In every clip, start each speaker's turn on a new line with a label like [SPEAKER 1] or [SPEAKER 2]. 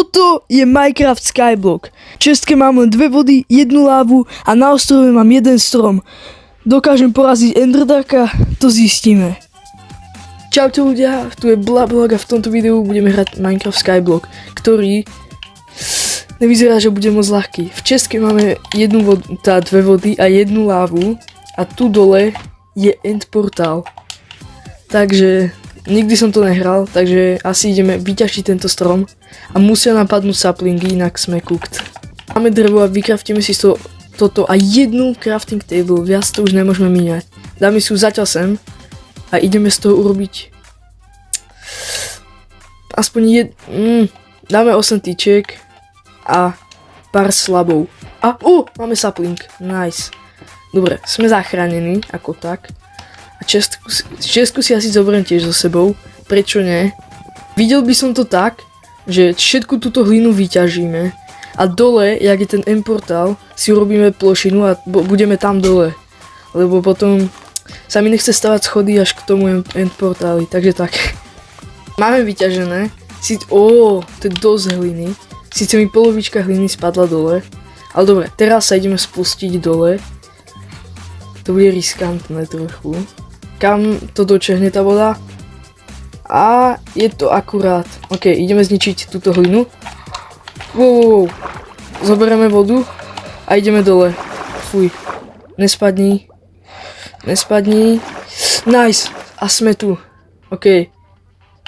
[SPEAKER 1] Toto je Minecraft Skyblock. V čestke mám len 2 vody, 1 lávu a na ostrove mám 1 strom. Dokážem poraziť Enderdarka? To zistíme. Čaute ľudia, tu je Blablog a v tomto videu budeme hrať Minecraft Skyblock, ktorý nevyzerá, že bude moc ľahký. V čestke máme 2 vody a 1 lávu a tu dole je end portál. Takže nikdy som to nehral, takže asi ideme vyťažiť tento strom a musia nám padnúť saplingy, inak sme cooked. Máme drevo a vykraftíme si toto a 1 crafting table, viac to už nemôžeme míňať. Dáme si ju zatiaľ sem a ideme z toho urobiť aspoň dáme 8 tyčiek a pár slabov. A máme sapling, nice. Dobre, sme zachránení ako tak. A čestku si asi zoberiem tiež so sebou, prečo nie? Videl by som to tak, že všetku túto hlinu vyťažíme a dole, jak je ten end portál, si urobíme plošinu a budeme tam dole. Lebo potom sa mi nechce stavať schody až k tomu end portáli, takže tak. Máme vyťažené, to je dosť hliny, síce mi polovička hliny spadla dole, ale dobre, teraz sa ideme spustiť dole. To bude riskantné trochu. Kam to dočehne tá voda? A je to akurát. Ok, ideme zničiť túto hlinu. Wow. Zoberieme vodu a ideme dole. Fuj. Nespadni. Nice. A sme tu. Ok.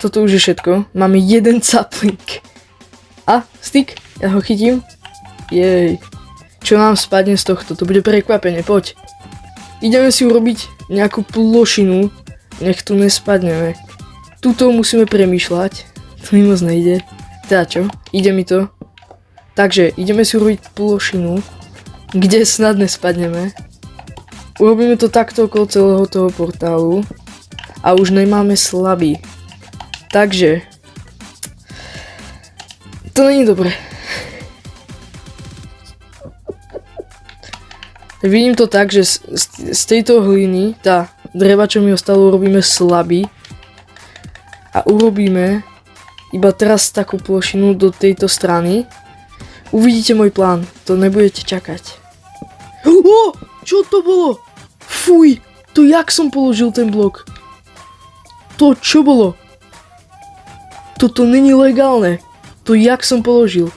[SPEAKER 1] Toto už je všetko. Máme 1 sapling. A, stick. Ja ho chytím. Jej. Čo nám spadne z tohto? To bude prekvapenie, poď. Ideme si urobiť nejakú plošinu, nech tu nespadneme. Tuto musíme premýšľať, to mi moc nejde. Teda čo? Ide mi to. Takže, ideme si urobiť plošinu, kde snad nespadneme. Urobíme to takto okolo celého toho portálu. A už nemáme slabý. Takže, to není dobré. Vidím to tak, že z tejto hliny, tá dreva, čo mi ostalo, urobíme slabý. A urobíme iba teraz takú plošinu do tejto strany. Uvidíte môj plán, to nebudete čakať. Čo to bolo? Fuj, to jak som položil ten blok? To čo bolo? Toto není legálne. To jak som položil.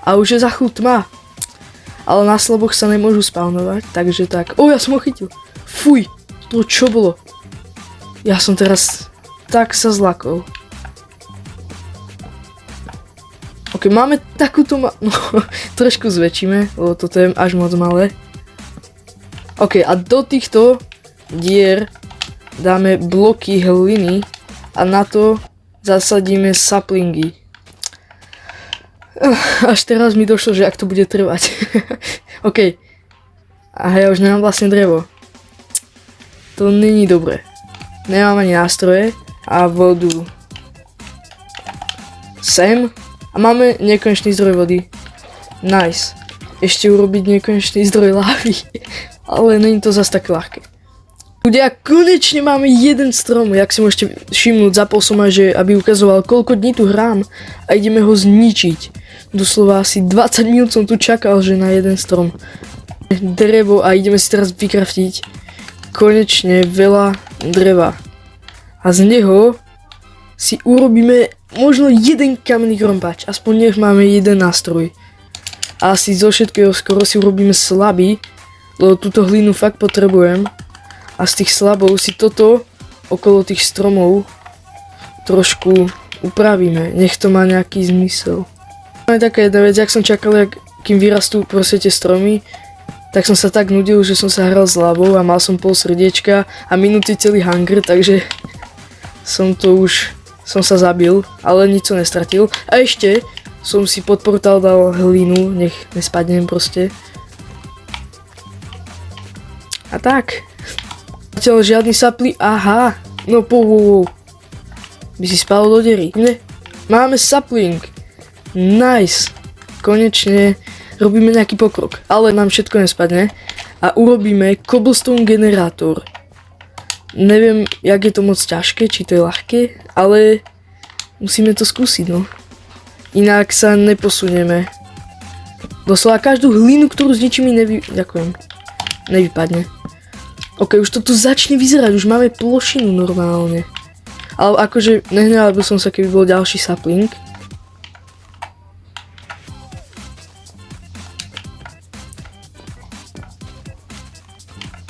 [SPEAKER 1] A už je za chvíľu tma. Ale na slaboch sa nemôžu spawnovať, takže tak. Ja som ho chytil. Fuj, to čo bolo? Ja som teraz tak sa zlakol. Ok, máme takúto trošku zväčšíme, lebo toto je až moc malé. Ok, a do týchto dier dáme bloky hliny a na to zasadíme saplingy. Až teraz mi došlo, že ak to bude trvať. OK. A ja už nemám vlastne drevo. To není dobré. Nemám ani nástroje a vodu. Sem. A máme nekonečný zdroj vody. Nice. Ešte urobiť nekonečný zdroj lávy. Ale není to zase tak ľahké. Ľudia, konečne máme 1 strom, jak si môžete všimnúť, zapol som aj, že aby ukazoval, koľko dní tu hrám a ideme ho zničiť. Doslova asi 20 minút som tu čakal, že na 1 strom. Drevo a ideme si teraz vykraftiť konečne veľa dreva. A z neho si urobíme možno 1 kamenný krompač, aspoň nech máme 1 nástroj. A asi zo všetkého skoro si urobíme slabý, lebo túto hlinu fakt potrebujem. A z tých slabov si toto okolo tých stromov trošku upravíme. Nech to má nejaký zmysel. Máme taká jedna vec, jak som čakal, kým vyrastú proste tie stromy, tak som sa tak nudil, že som sa hral s lávou a mal som pol srdiečka a minúty celý hunger, takže som sa zabil, ale nič som nestratil. A ešte som si pod portál dal hlinu, nech nespadnem proste. A tak. Zatiaľ žiadny sapli, aha, no by si spal do dery, ne? Máme sapling, nice, konečne robíme nejaký pokrok, ale nám všetko nespadne a urobíme cobblestone generátor. Neviem, jak je to moc ťažké, či to je ľahké, ale musíme to skúsiť, no. Inak sa neposunieme. Doslova každú hlinu, ktorú zničím, nevypadne. Ok, už to tu začne vyzerať, už máme plošinu normálne. Ale akože nehneval by som sa, keby bol ďalší sapling.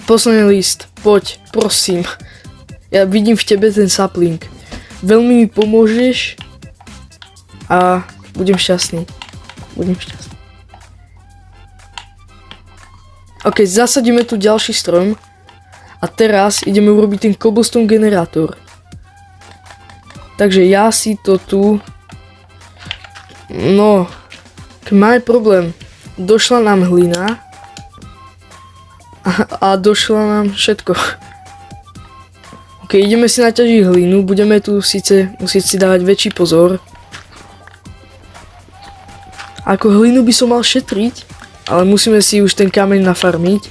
[SPEAKER 1] Posledný list, poď, prosím. Ja vidím v tebe ten sapling. Veľmi mi pomôžeš a budem šťastný. Ok, zasadíme tu ďalší strom a teraz ideme urobiť ten cobblestone generátor. Takže ja si to tu... No, máme problém. Došla nám hlina a došla nám všetko. Ok, ideme si naťažiť hlinu, budeme tu síce musieť si dávať väčší pozor. Ako hlinu by som mal šetriť, ale musíme si už ten kameň nafarmiť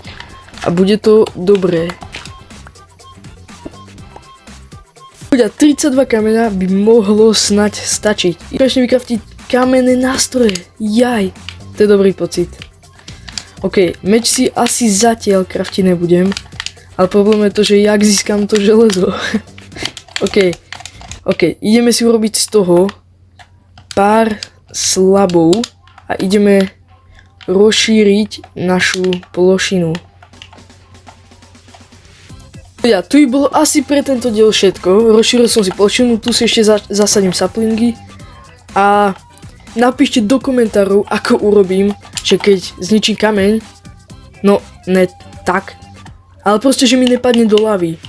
[SPEAKER 1] a bude to dobré. 32 kameňa by mohlo snať stačiť. Konečne vykraftiť kamenné nástroje. Jaj, to je dobrý pocit. Ok, meč si asi zatiaľ kraftiť nebudem, ale problém je to, že jak získam to železo. Ok, ideme si urobiť z toho pár slabov a ideme rozšíriť našu plošinu. Ja, tu by bolo asi pre tento diel všetko. Rozšíril som si plošinu, tu si ešte zasadím saplingy a napíšte do komentárov, ako urobím, že keď zničím kameň, no ne tak, ale proste, že mi nepadne do lavy.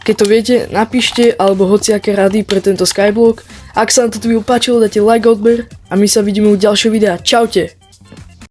[SPEAKER 1] Keď to viete, napíšte alebo hociaké rady pre tento skyblock. Ak sa vám toto video páčilo, dajte like a odber a my sa vidíme u ďalšieho videa. Čaute!